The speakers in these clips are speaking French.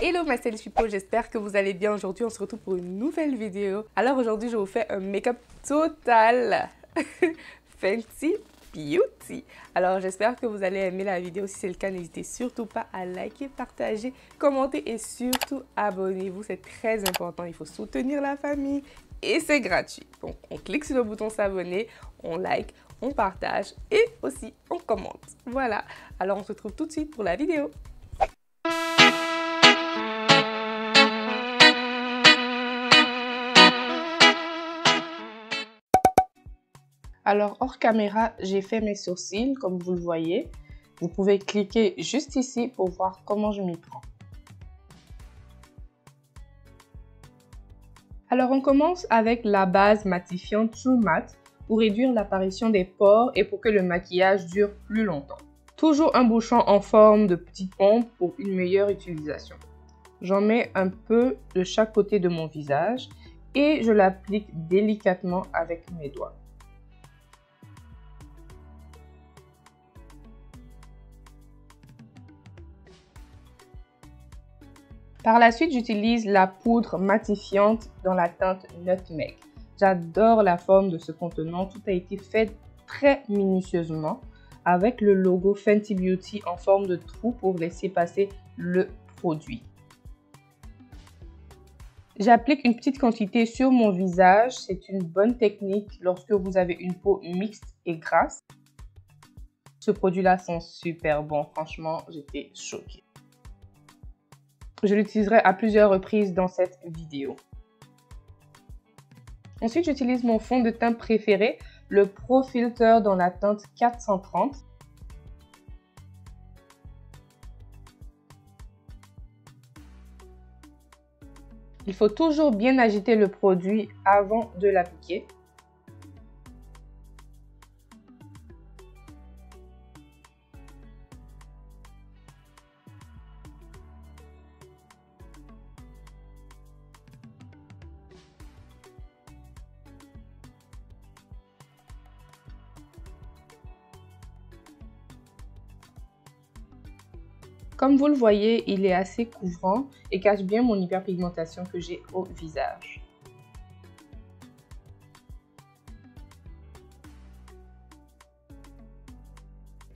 Hello ma Chipo, j'espère que vous allez bien. Aujourd'hui on se retrouve pour une nouvelle vidéo. Alors aujourd'hui je vous fais un make-up total fancy beauty. Alors j'espère que vous allez aimer la vidéo. Si c'est le cas, n'hésitez surtout pas à liker, partager, commenter et surtout abonnez-vous. C'est très important, il faut soutenir la famille et c'est gratuit. Donc on clique sur le bouton s'abonner, on like, on partage et aussi on commente. Voilà, alors on se retrouve tout de suite pour la vidéo. Alors, hors caméra, j'ai fait mes sourcils, comme vous le voyez. Vous pouvez cliquer juste ici pour voir comment je m'y prends. Alors, on commence avec la base matifiante True Matte pour réduire l'apparition des pores et pour que le maquillage dure plus longtemps. Toujours un bouchon en forme de petite pompe pour une meilleure utilisation. J'en mets un peu de chaque côté de mon visage et je l'applique délicatement avec mes doigts. Par la suite, j'utilise la poudre matifiante dans la teinte Nutmeg. J'adore la forme de ce contenant. Tout a été fait très minutieusement avec le logo Fenty Beauty en forme de trou pour laisser passer le produit. J'applique une petite quantité sur mon visage. C'est une bonne technique lorsque vous avez une peau mixte et grasse. Ce produit-là sent super bon. Franchement, j'étais choquée. Je l'utiliserai à plusieurs reprises dans cette vidéo. Ensuite, j'utilise mon fond de teint préféré, le Pro Filter dans la teinte 430. Il faut toujours bien agiter le produit avant de l'appliquer. Comme vous le voyez, il est assez couvrant et cache bien mon hyperpigmentation que j'ai au visage.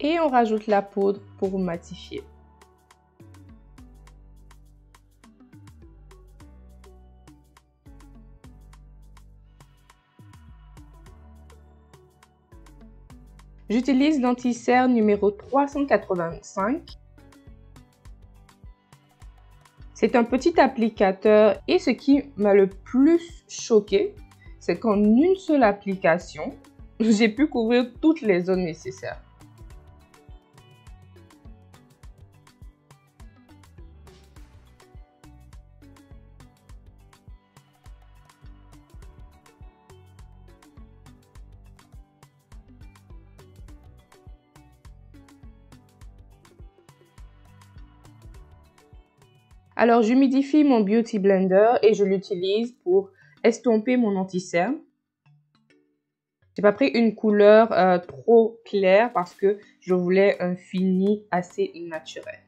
Et on rajoute la poudre pour matifier. J'utilise l'anti-cerne numéro 385. C'est un petit applicateur et ce qui m'a le plus choqué, c'est qu'en une seule application, j'ai pu couvrir toutes les zones nécessaires. Alors, j'humidifie mon Beauty Blender et je l'utilise pour estomper mon anti-cerne. J'ai pas pris une couleur trop claire parce que je voulais un fini assez naturel.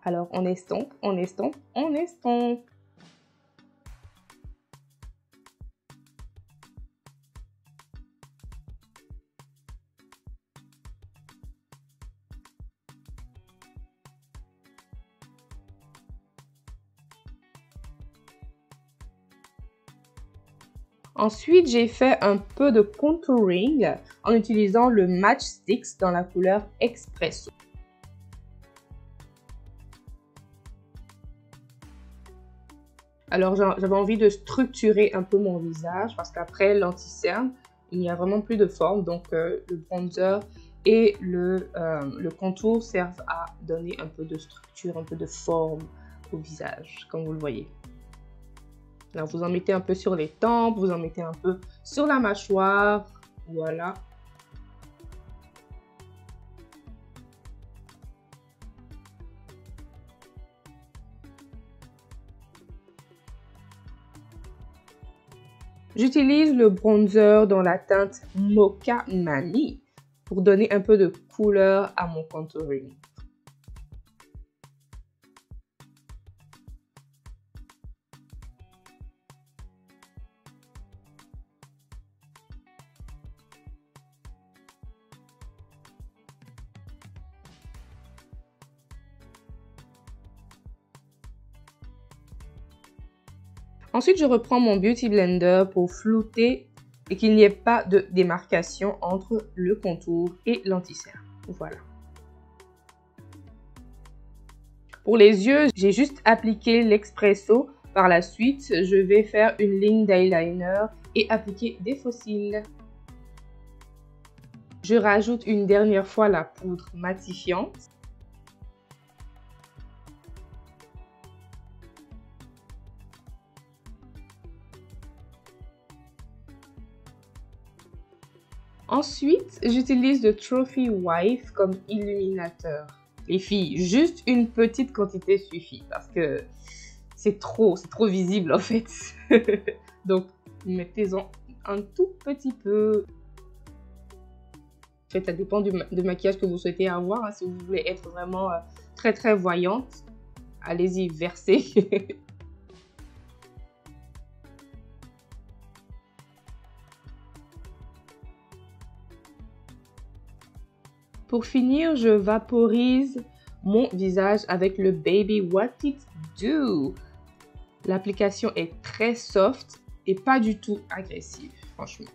Alors, on estompe, on estompe, on estompe. Ensuite, j'ai fait un peu de contouring en utilisant le Match Stix dans la couleur Espresso. Alors, j'avais envie de structurer un peu mon visage parce qu'après l'anti-cerne, il n'y a vraiment plus de forme. Donc, le bronzer et le contour servent à donner un peu de structure, un peu de forme au visage, comme vous le voyez. Alors, vous en mettez un peu sur les tempes, vous en mettez un peu sur la mâchoire. Voilà. J'utilise le bronzer dans la teinte Mocha Mani pour donner un peu de couleur à mon contouring. Ensuite, je reprends mon Beauty Blender pour flouter et qu'il n'y ait pas de démarcation entre le contour et l'anti-cerne. Voilà. Pour les yeux, j'ai juste appliqué l'Expresso. Par la suite, je vais faire une ligne d'eyeliner et appliquer des faux cils. Je rajoute une dernière fois la poudre matifiante. Ensuite, j'utilise le Trophy Wife comme illuminateur. Les filles, juste une petite quantité suffit parce que c'est trop visible en fait. Donc, mettez-en un tout petit peu. En fait, ça dépend du maquillage que vous souhaitez avoir. Hein. Si vous voulez être vraiment très voyante, allez-y, versez. Pour finir, je vaporise mon visage avec le Baby What It Do. L'application est très soft et pas du tout agressive, franchement.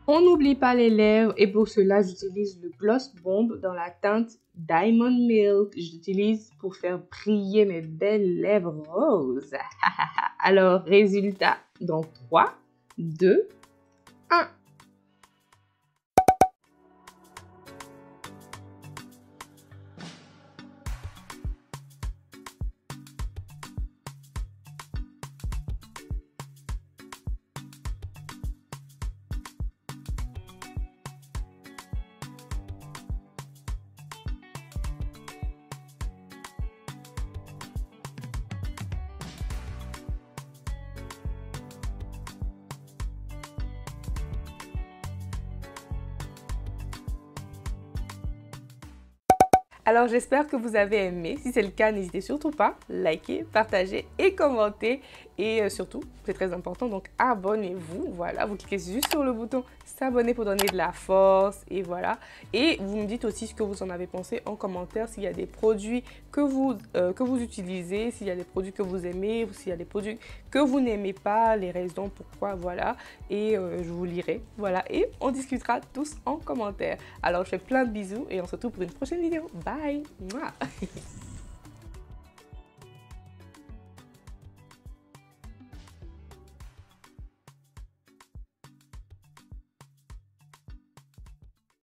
On n'oublie pas les lèvres et pour cela, j'utilise le Gloss Bomb dans la teinte Diamond Milk. J'utilise pour faire briller mes belles lèvres roses. Alors, résultat dans 3, 2, 1. Alors j'espère que vous avez aimé. Si c'est le cas, n'hésitez surtout pas, likez, partagez et commentez. Et surtout, c'est très important, donc abonnez-vous. Voilà, vous cliquez juste sur le bouton s'abonner pour donner de la force. Et voilà. Et vous me dites aussi ce que vous en avez pensé en commentaire. S'il y a des produits que vous utilisez, s'il y a des produits que vous aimez, ou s'il y a des produits que vous n'aimez pas, les raisons pourquoi, voilà. Et je vous lirai. Voilà, et on discutera tous en commentaire. Alors je fais plein de bisous et on se retrouve pour une prochaine vidéo. Bye! Mouah.